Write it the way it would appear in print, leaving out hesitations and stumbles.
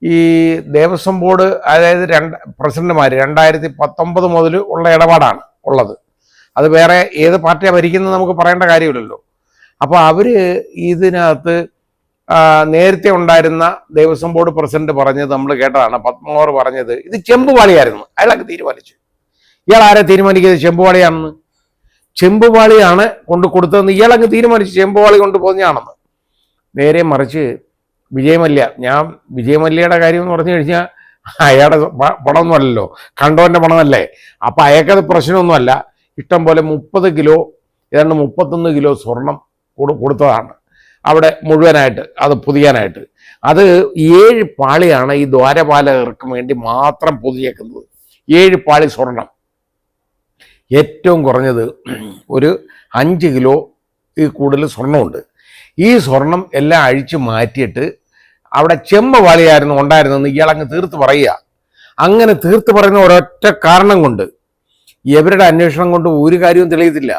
ഈ ദേവസ്വം ബോർഡ്, അതായത് പ്രസിഡന്റുമാർ 2019 മുതൽ ഉള്ള ഇടപാടാണ് ഉള്ളത്. അത് വേറെ ഏത് പാർട്ടിയാണ് ഭരിക്കുന്നത് നമുക്ക് പറയേണ്ട കാര്യമില്ലല്ലോ. അപ്പോൾ അവർ ഇതിനകത്ത് നേരത്തെ ഉണ്ടായിരുന്ന ദേവസ്വം ബോർഡ് പ്രസിഡന്റ് പറഞ്ഞത് നമ്മൾ കേട്ടതാണ്. പത്മകുമാർ പറഞ്ഞത് ഇത് ചെമ്പുപാളിയായിരുന്നു, അയാളൊക്കെ തീരുമാനിച്ചു. ഇയാൾ ആരെ തീരുമാനിക്കുന്നത് ചെമ്പുപാളിയാണെന്ന്? ചെമ്പുപാളിയാണ് കൊണ്ട് കൊടുത്തതെന്ന് ഇയാളങ്ങ് തീരുമാനിച്ചു, ചെമ്പുപാളി കൊണ്ട് പോകുന്നതാണെന്ന്. നേരെ മറിച്ച് ഞാൻ വിജയമല്യയുടെ കാര്യം എന്ന് പറഞ്ഞു കഴിഞ്ഞാൽ അയാളുടെ പണമൊന്നുമല്ലല്ലോ, കണ്ടവൻ്റെ പണമല്ലേ. അപ്പം അയാൾക്കത് പ്രശ്നമൊന്നുമല്ല. ഇഷ്ടം പോലെ 30 കിലോ, ഏതാണ്ട് 31 കിലോ സ്വർണം കൊടുത്തതാണ് അവിടെ മുഴുവനായിട്ട്, അത് പൊതിയാനായിട്ട്. അത് 7 പാളിയാണ് ഈ ദ്വാരപാലകർക്ക് വേണ്ടി മാത്രം പൊതിയേക്കുന്നത്. 7 പാളി സ്വർണം. ഏറ്റവും കുറഞ്ഞത് ഒരു 5 കിലോ ഈ കൂടുതൽ സ്വർണ്ണമുണ്ട്. ഈ സ്വർണം എല്ലാം അഴിച്ചു മാറ്റിയിട്ട് അവിടെ ചെമ്പ് പാളിയായിരുന്നു ഉണ്ടായിരുന്നെന്ന് ഇയാളങ്ങ് തീർത്ത് പറയുക. അങ്ങനെ തീർത്ത് പറയുന്ന ഒരൊറ്റ കാരണം കൊണ്ട്, ഇവരുടെ അന്വേഷണം കൊണ്ട് ഒരു കാര്യവും തെളിയത്തില്ല.